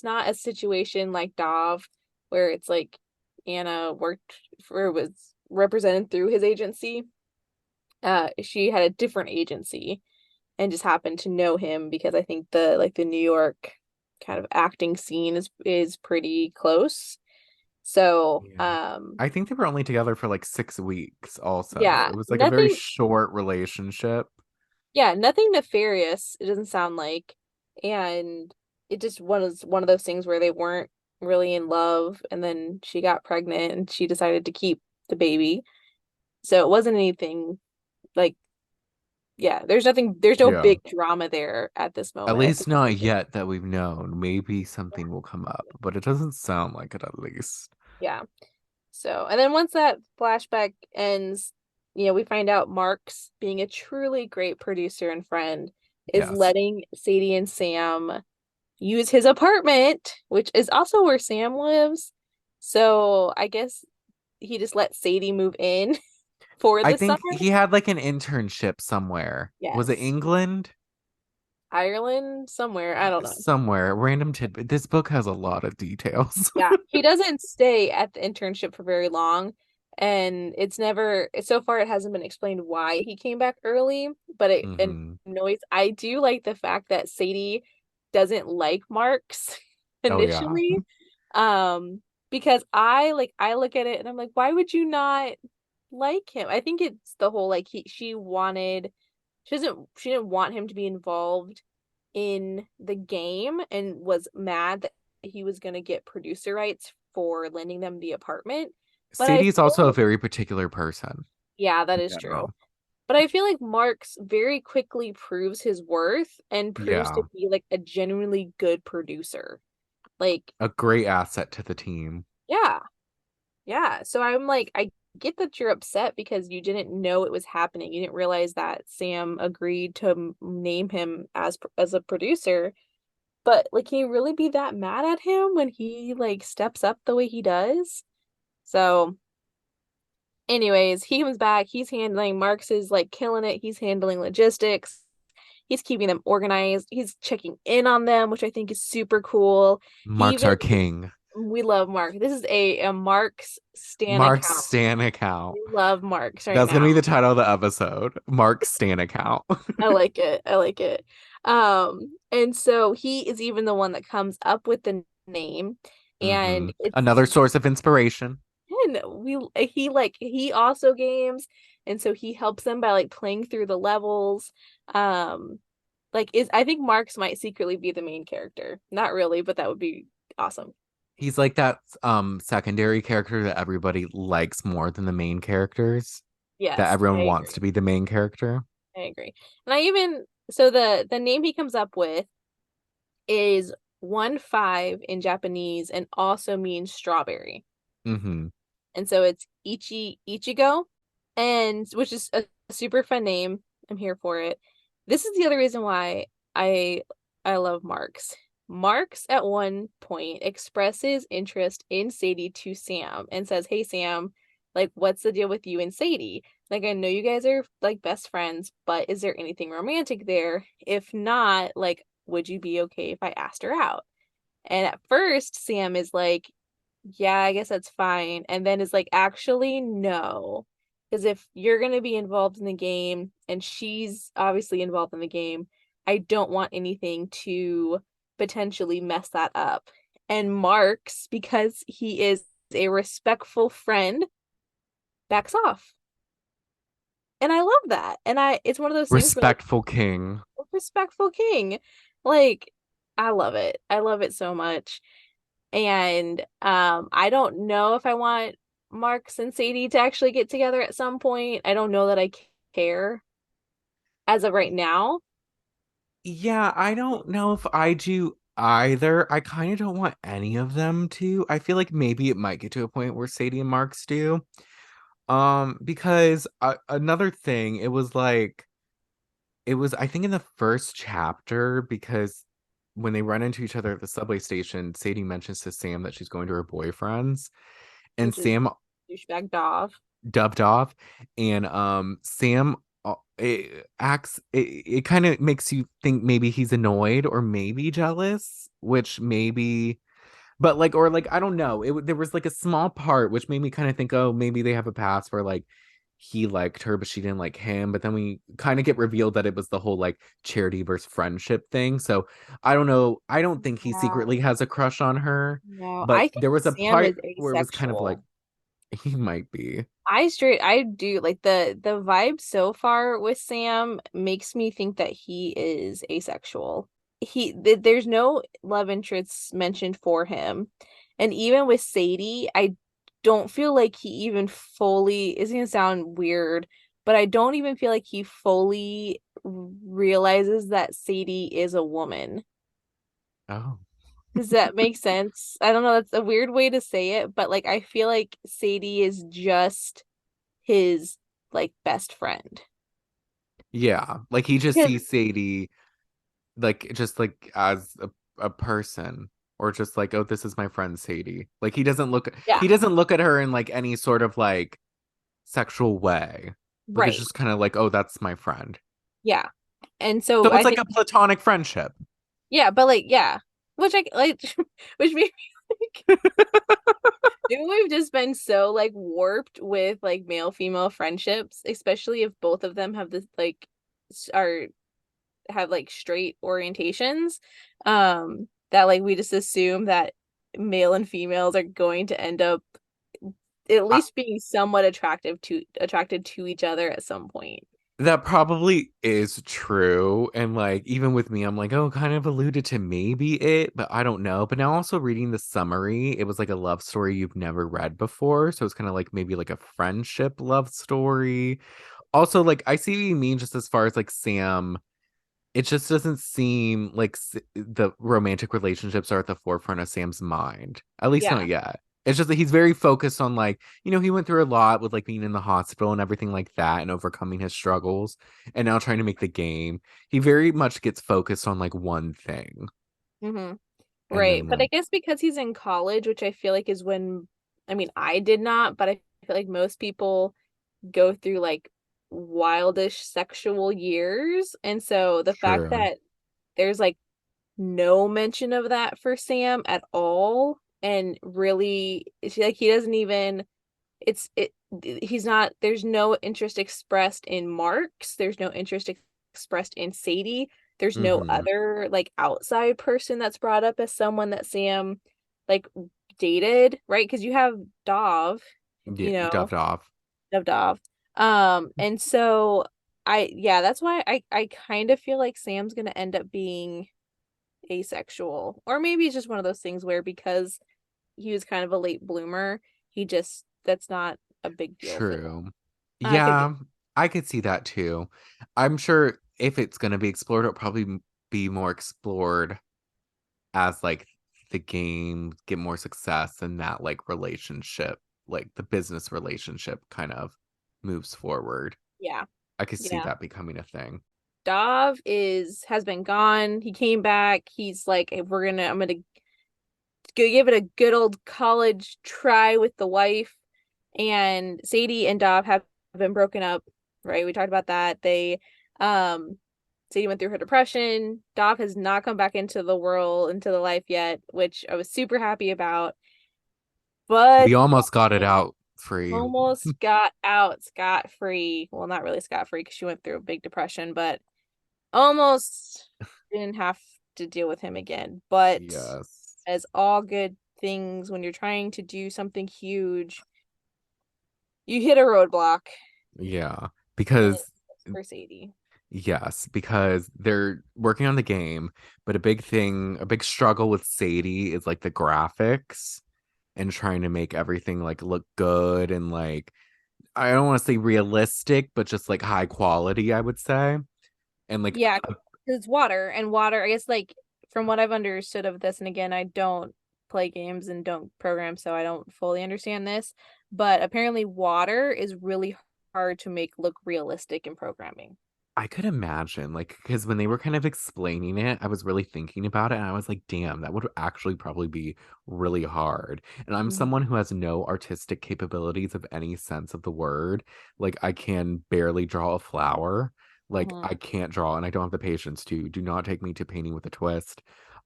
not a situation like Dov where it's like Anna worked for was represented through his agency. She had a different agency and just happened to know him because I think the New York kind of acting scene is pretty close. So, Yeah. I think they were only together for like 6 weeks also. yeah, It was like a very nothing, short relationship. yeah, nothing nefarious, it doesn't sound like. And it just was one of those things where they weren't really in love, and then she got pregnant and she decided to keep the baby. So it wasn't anything like, yeah, there's no Yeah. big drama there at this At moment. least not yet that we've known. Maybe something will come up, but it doesn't sound like it at least. Yeah. So, and then once that flashback ends, we find out Marx, being a truly great producer and friend, is Yes. letting Sadie and Sam use his apartment, which is also where Sam lives. So I guess he just let Sadie move in for I the summer. think he had like an internship somewhere. Was it Yes. England? Ireland, somewhere. I don't know. Somewhere. Random tidbit. This book has a lot of details. Yeah. He doesn't stay at the internship for very long. And it's never, so far, it hasn't been explained why he came back early, but it Hmm. annoys. I do like the fact that Sadie doesn't like Marx Oh yeah. initially. Um, because I look at it and I'm like, why would you not like him? I think it's the whole like she didn't want him to be involved in the game and was mad that he was going to get producer rights for lending them the apartment. But I Sadie is feel also a like, very particular person yeah, that in is true. general. But I feel like Marx very quickly proves his worth and proves Yeah. to be like a genuinely good producer. Like, A great asset to the team. yeah, yeah. So I'm like, I get that you're upset because you didn't know it was happening. You didn't realize that Sam agreed to name him as a producer. But like, can you really be that mad at him when he like steps up the way he does? So, anyways, he comes back. He's handling Marx is like killing it. He's handling logistics. He's keeping them organized. He's checking in on them, which I think is super cool. He Mark's even our king. We love Mark. This is a Marx Stan Mark's account. Stan account. We love Marx right That's now. gonna be the title of the episode. Mark's Stan account. I like it. I like it. And so he is even the one that comes up with the name, Hmm. and it's Another source of inspiration. and he also games, and so he helps them by like playing through the levels. Like is I think Marx might secretly be the main character. Not really, but that would be awesome. He's like that secondary character that everybody likes more than the main characters. That Yes, I everyone wants to agree. be the main character. I agree. And I even so the name he comes up with is 1-5 in Japanese and also means strawberry. Hmm. And so it's Ichigo, and which is a super fun name. I'm here for it. This is the other reason why I I love Marx. Marx at one point expresses interest in Sadie to Sam and says, "Hey Sam, like what's the deal with you and Sadie? Like I know you guys are like best friends, but is there anything romantic there? If not, like would you be okay if I asked her out?" And at first Sam is like, yeah, I guess that's fine. And then is like, actually, no. Because if you're going to be involved in the game and she's obviously involved in the game, I don't want anything to potentially mess that up. And Marks, because he is a respectful friend, backs off. And I love that. And it's one of those things where like, Respectful king. respectful king. Like, I love it. I love it so much. And I don't know if I want Marx and Sadie to actually get together at some point. I don't know that I care as of right now. Yeah, I don't know if I do either. I kind of don't want any of them to. I feel like maybe it might get to a point where Sadie and Marks do. Because another thing, it was I think in the first chapter because when they run into each other at the subway station, Sadie mentions to Sam that she's going to her boyfriend's, and Which is Sam douchebag Dov. dubbed off, and Sam it acts it kind of makes you think maybe he's annoyed or maybe jealous, which maybe but like or like I don't know. There was like a small part which made me kind of think, oh, maybe they have a past where like he liked her, but she didn't like him. But then we kind of get revealed that it was the whole like charity versus friendship thing. So I don't know. I don't think he Yeah. secretly has a crush on her, No, I but think there was a Sam is part where it was kind of like asexual. he might be. I do like the vibe so far with Sam makes me think that he is asexual. There's no love interests mentioned for him. And even with Sadie, I don't feel like he even fully, it's gonna sound weird, but I don't even feel like he fully realizes that Sadie is a woman. Oh. Does that make sense? I don't know, that's a weird way to say it, but like I feel like Sadie is just his like best friend. Yeah, like he just 'Cause- sees Sadie like just like as a person or just like, oh, this is my friend Sadie. Like Yeah, he doesn't look at her in like any sort of like sexual way. Like it's right. just kind of like, oh, that's my friend. Yeah. And So so it's I like think a platonic friendship. yeah, but like yeah, which I like which made me like maybe we've just been so like warped with like male female friendships, especially if both of them have this like are have like straight orientations, that like we just assume that male and females are going to end up at I, least being somewhat attracted to each other at some point. that probably is true. And like, even with me, I'm like, oh, kind of alluded to maybe it, but I don't know. But now also reading the summary, it was like a love story you've never read before. So it's kind of like maybe like a friendship love story. Also, like, I see what you mean just as far as like Sam. It just doesn't seem like the romantic relationships are at the forefront of Sam's mind. At least not Yeah. yet. It's just that he's very focused on like, he went through a lot with like being in the hospital and everything like that and overcoming his struggles and now trying to make the game. He very much gets focused on like one thing. Hmm. And Right. then But I like, guess because he's in college, which I feel like is when, I mean, I did not, but I feel like most people go through like wildish sexual years. And so the fact true. that there's like no mention of that for Sam at all, and really, it's like he doesn't even, it's, it, he's not, there's no interest expressed in Marx, there's no interest expressed in Sadie, there's no Mm-hmm. other like outside person that's brought up as someone that Sam like dated, right? Because you have Dov, Yeah, you know, dubbed off. Dov. And so yeah, that's why I kind of feel like Sam's gonna end up being asexual. Or maybe it's just one of those things where because he was kind of a late bloomer, he just that's not a big deal for him. True. Could be. Yeah, I could see that too. I'm sure if it's going to be explored, it'll probably be more explored as like the game get more success and that like relationship, like the business relationship kind of moves forward. Yeah. I could see Yeah. that becoming a thing. Dov has been gone. He came back. He's like, hey, I'm gonna go give it a good old college try with the wife. And Sadie and Dov have been broken up, right? We talked about that. Um Sadie went through her depression. Dov has not come back into the world, into the life yet, which I was super happy about. But We almost got it out free. almost got out scot-free. Well, not really scot-free because she went through a big depression, but almost didn't have to deal with him again. But Yes. as all good things, when you're trying to do something huge, you hit a roadblock, Yeah. and Because it's for Sadie. yes, because they're working on the game, but a big struggle with Sadie is like the graphics and trying to make everything like look good and like I don't want to say realistic, but just like high quality, I would say. And like Yeah, 'cause it's water, and water, I guess, like, from what I've understood of this, and again, I don't play games and don't program, so I don't fully understand this, but apparently water is really hard to make look realistic in programming. I could imagine, like, because when they were kind of explaining it, I was really thinking about it and I was like, damn, that would actually probably be really hard. And I'm Mhm. someone who has no artistic capabilities of any sense of the word. Like, I can barely draw a flower. Like, Mhm. I can't draw and I don't have the patience to. Do not take me to painting with a twist.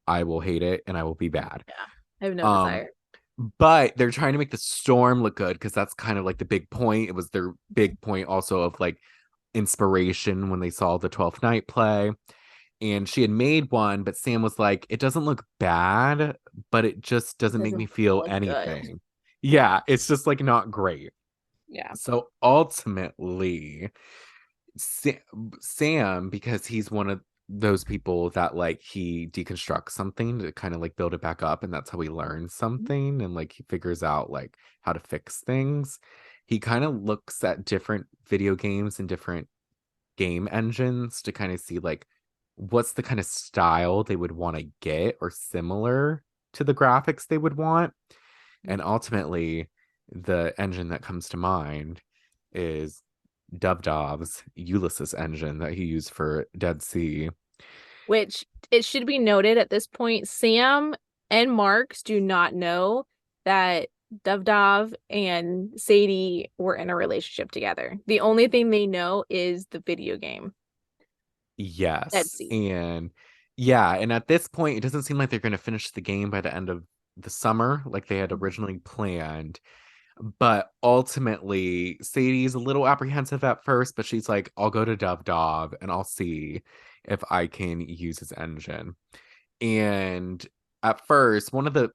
I will hate it and I will be bad. Yeah. I have no Um, desire. but they're trying to make the storm look good because that's kind of like the big point. It was their big point also of like inspiration when they saw the 12th night play. And she had made one, but Sam was like, it doesn't look bad, but it just doesn't make me Doesn't feel feel as good. anything. Yeah. Yeah, it's just like not great. Yeah. So ultimately, Sam, because he's one of those people that like he deconstructs something to kind of like build it back up, and that's how he learns something, and like he figures out like how to fix things. He kind of looks at different video games and different game engines to kind of see like what's the kind of style they would want to get or similar to the graphics they would want. And ultimately, the engine that comes to mind is Dov's Ulysses engine that he used for Dead Sea. Which it should be noted at this point, Sam and Marx do not know that Dov and Sadie were in a relationship together. The only thing they know is the video game, Dead Yes. Sea. And yeah, and at this point, it doesn't seem like they're going to finish the game by the end of the summer like they had originally planned. But ultimately, Sadie's a little apprehensive at first, but she's like, I'll go to Dov and I'll see if I can use his engine. And at first, one of the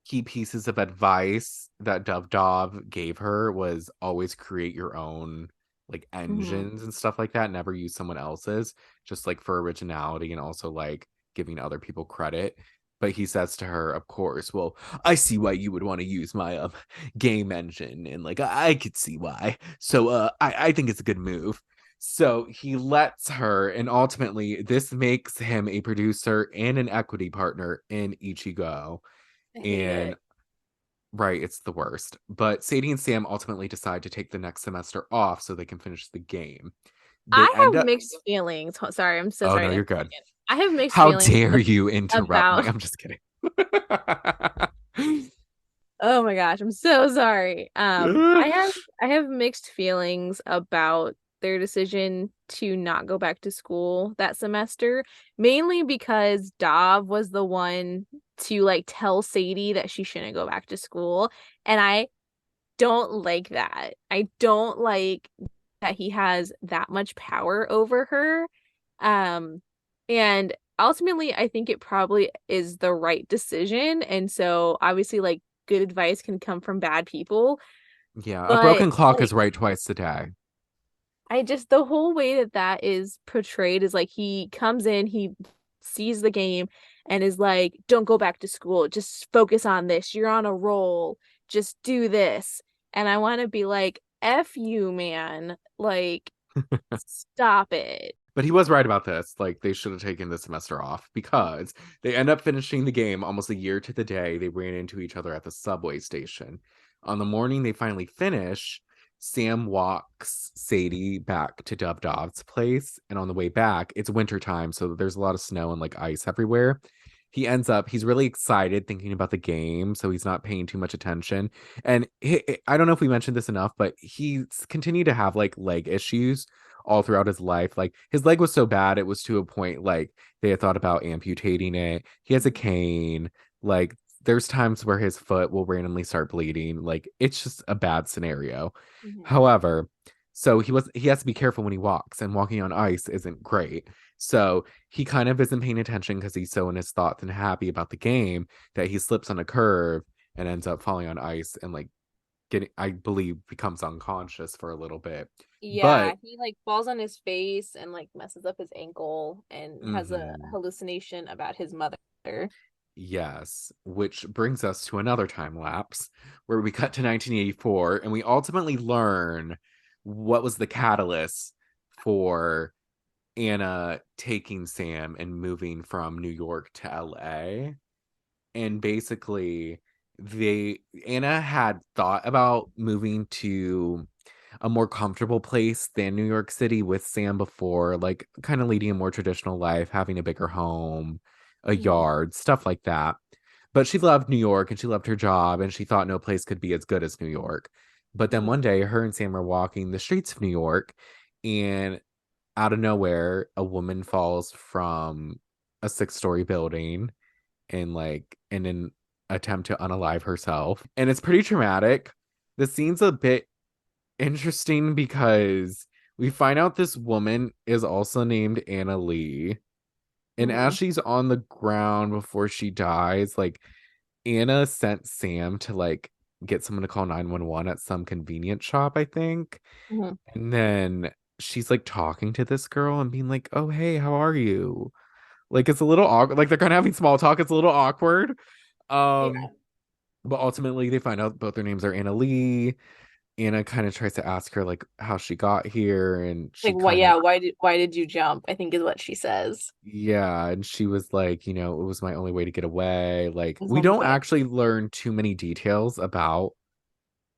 key pieces of advice that Dov gave her was always create your own like Mm-hmm. engines and stuff like that. Never use someone else's, just like for originality and also like giving other people credit. But he says to her, of course, well, I see why you would want to use my game engine, and like I could see why. So I think it's a good move. So he lets her, and ultimately, this makes him a producer and an equity partner in Ichigo. I hate And it. right, it's the worst. But Sadie and Sam ultimately decide to take the next semester off so they can finish the game. They I end have up, mixed feelings. Sorry, I'm so oh sorry no, to you're interrupt good. again. I have mixed How feelings dare you interrupt me? about I'm just kidding. oh my gosh, I'm so sorry. I have mixed feelings about their decision to not go back to school that semester, mainly because Dav was the one to like tell Sadie that she shouldn't go back to school, and I don't like that. I don't like that he has that much power over her. Um, and ultimately, I think it probably is the right decision. And so, obviously, like good advice can come from bad people. Yeah, a But broken clock like, is right twice a day. I just, the whole way that that is portrayed is like he comes in, he sees the game and is like, don't go back to school. Just focus on this. You're on a roll. Just do this. And I want to be like, F you, man. Like, stop it. But he was right about this. Like they should have taken the semester off because they end up finishing the game almost a year to the day. They ran into each other at the subway station. On the morning they finally finish, Sam walks Sadie back to Dov's place, and on the way back, it's wintertime, so there's a lot of snow and like ice everywhere. He's really excited thinking about the game, so he's not paying too much attention. And I don't know if we mentioned this enough, but he's continued to have like leg issues all throughout his life. Like his leg was so bad, it was to a point like they had thought about amputating it. He has a cane. Like there's times where his foot will randomly start bleeding. Like it's just a bad scenario. Mhm. However, so he has to be careful when he walks, and walking on ice isn't great. So he kind of isn't paying attention because he's so in his thoughts and happy about the game that he slips on a curve and ends up falling on ice and like getting, I believe, becomes unconscious for a little bit. Yeah, But he like falls on his face and like messes up his ankle and has a mhm, hallucination about his mother. yes, which brings us to another time lapse where we cut to 1984 and we ultimately learn what was the catalyst for Anna taking Sam and moving from New York to LA. And basically, they Anna had thought about moving to a more comfortable place than New York City with Sam before, like kind of leading a more traditional life, having a bigger home, a Mhm. yard, stuff like that. But she loved New York and she loved her job and she thought no place could be as good as New York. But then Mhm. one day, her and Sam were walking the streets of New York, and out of nowhere, a woman falls from a 6-story building and like and then attempt to unalive herself. And it's pretty traumatic. The scene's a bit interesting because we find out this woman is also named Anna Lee. And as Mhm. she's on the ground before she dies, like Anna sent Sam to like get someone to call 911 at some convenience shop, I think. Mhm. And then she's like talking to this girl and being like, "Oh, hey, how are you?" Like it's a little awkward. Like they're kind of having small talk. It's a little awkward. Yeah. But ultimately they find out both their names are Anna Lee. Anna kind of tries to ask her like how she got here, and Like she what, kind of yeah, why did you jump? I think is what she says. yeah, and she was like, it was my only way to get away. Like At we some don't point. actually learn too many details about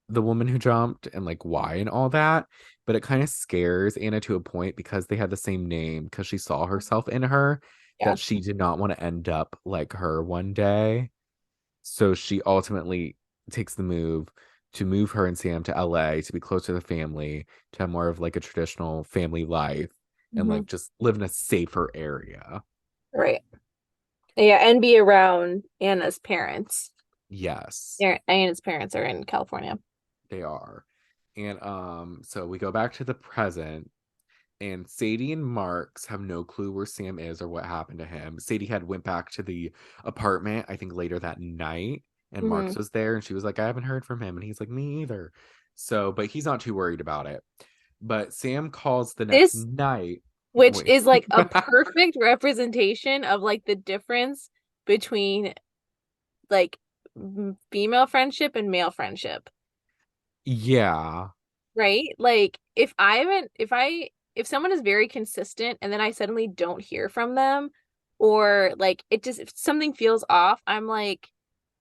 the woman who jumped and like why and all that, but it kind of scares Anna to a point because they had the same name because she saw herself in her Yeah. that she did not want to end up like her one day. So she ultimately takes the move to move her and Sam to LA to be closer to the family, to have more of like a traditional family life and Hmm. like just live in a safer area. Right. Yeah, and be around Anna's parents. Yes, Yeah, Anna's parents are in California. they are. And so we go back to the present. And Sadie and Marx have no clue where Sam is or what happened to him. Sadie had went back to the apartment, I think later that night, and Hmm. Marx was there, and she was like, I haven't heard from him. And he's like, me either. So, but he's not too worried about it. But Sam calls the next This, night. which Wait. is like a perfect representation of like the difference between like female friendship and male friendship, Yeah. right? Like if I haven't, if someone is very consistent and then I suddenly don't hear from them, or like it just, if something feels off, I'm like,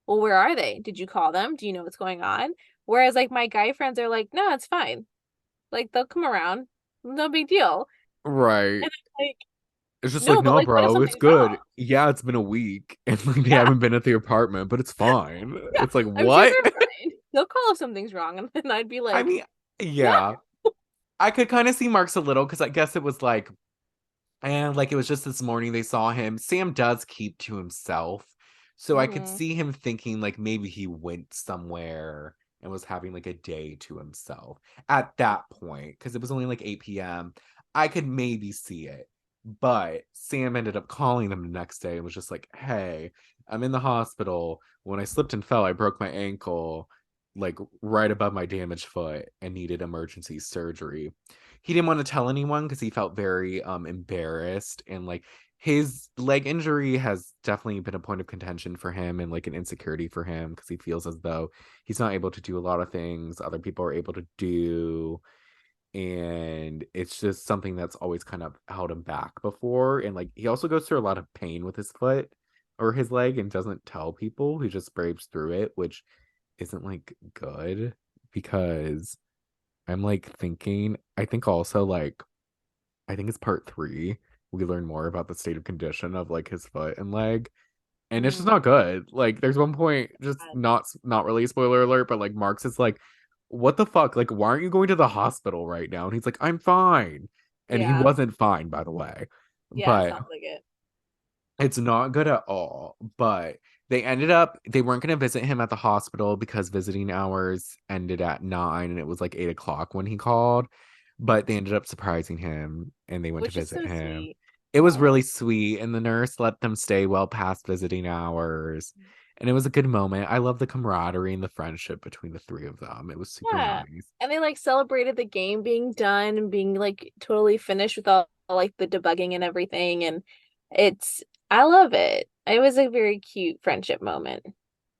well, where are they? Did you call them? Do you know what's going on? Whereas like my guy friends are like, no, it's fine. Like they'll come around. No big deal. Right. And I'm like, It's just like, no, but no, like what if bro, it's something's wrong? good. Yeah, it's been a week and like they Yeah. haven't been at the apartment, but it's fine. Yeah. It's like, I'm sure what? they're fine. They'll call if something's wrong. And then I'd be I like, mean, yeah. yeah. I could kind of see Mark's a little because I guess it was like, and like it was just this morning they saw him. Sam does keep to himself. So I could Hmm. see him thinking like maybe he went somewhere and was having like a day to himself at that point because it was only like 8 p.m. I could maybe see it. But Sam ended up calling them the next day and was just like, hey, I'm in the hospital. When I slipped and fell, I broke my ankle like right above my damaged foot and needed emergency surgery. He didn't want to tell anyone because he felt very embarrassed, and like his leg injury has definitely been a point of contention for him and like an insecurity for him because he feels as though he's not able to do a lot of things other people are able to do, and it's just something that's always kind of held him back before. And like he also goes through a lot of pain with his foot or his leg and doesn't tell people. He just braves through it, which isn't like good because I'm like thinking, I think also like, I think it's part three. We learn more about the state of condition of like his foot and leg. And it's just Hmm. not good. Like there's one point, just not really a spoiler alert, but like Marx is like, what the fuck? Like, why aren't you going to the hospital right now? And he's like, I'm fine. And he Yeah. wasn't fine, by the way. Yeah, it But sounds like it. it's not good at all. But they weren't going to visit him at the hospital because visiting hours ended at 9 and it was like 8 o'clock when he called. But they ended up surprising him and they went to Which is visit so him. sweet. It was Oh. really sweet. And the nurse let them stay well past visiting hours. And it was a good moment. I love the camaraderie and the friendship between the three of them. It was super Yeah. nice. And they like celebrated the game being done and being like totally finished with all like the debugging and everything. And it's, I love it. It was a very cute friendship moment.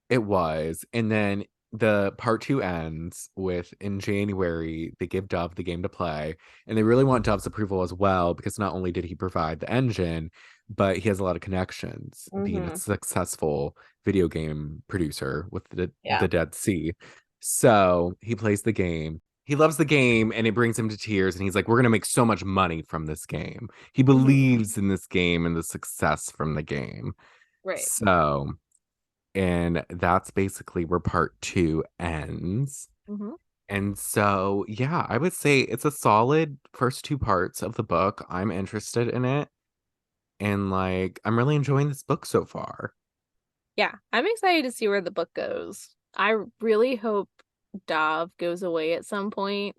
It was. And then the part two ends with in January, they give Dove the game to play. And they really want Dove's approval as well, because not only did he provide the engine, but he has a lot of connections being a Hmm. successful video game producer with Yeah. the Dead Sea. So he plays the game. He loves the game and it brings him to tears. And he's like, we're going to make so much money from this game. He Hmm. believes in this game and the success from the game. Right. So and that's basically where part two ends. Hmm. And so, yeah, I would say it's a solid first two parts of the book. I'm interested in it. And like, I'm really enjoying this book so far. Yeah, I'm excited to see where the book goes. I really hope Dav goes away at some point.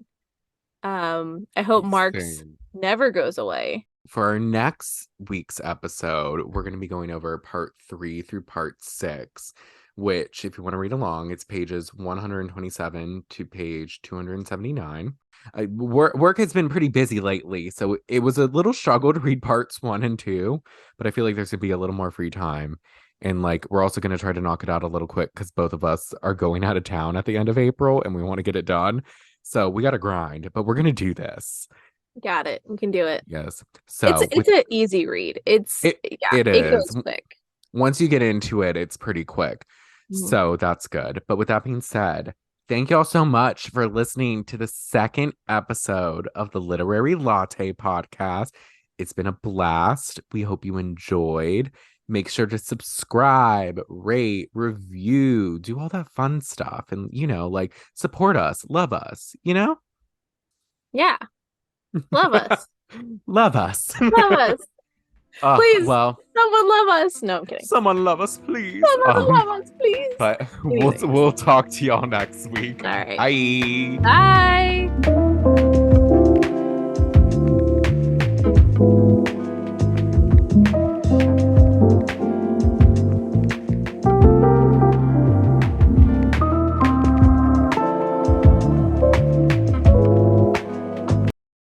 I hope Marx Same. never goes away. For our next week's episode, we're going to be going over part 3 through part 6, which, if you want to read along, it's pages 127 to page 279. Work has been pretty busy lately, so it was a little struggle to read parts 1 and 2, but I feel like there's going to be a little more free time. And like, we're also going to try to knock it out a little quick because both of us are going out of town at the end of April and we want to get it done. So we got to grind, but we're going to do this. Got it. We can do it. Yes. It's So it's an easy read. it It is. goes quick. Once you get into it, it's pretty quick. Mhm. So that's good. But with that being said, thank y'all so much for listening to the second episode of the Literary Latte Podcast. It's been a blast. We hope you enjoyed. Make sure to subscribe, rate, review, do all that fun stuff. And, like support us, love us, Yeah. Love us. Love us. Love us. Oh, Please. well, Someone love us. No, I'm kidding. someone love us, please. Someone love us, please. But Anyways. we'll talk to y'all next week. All right. Bye. Bye.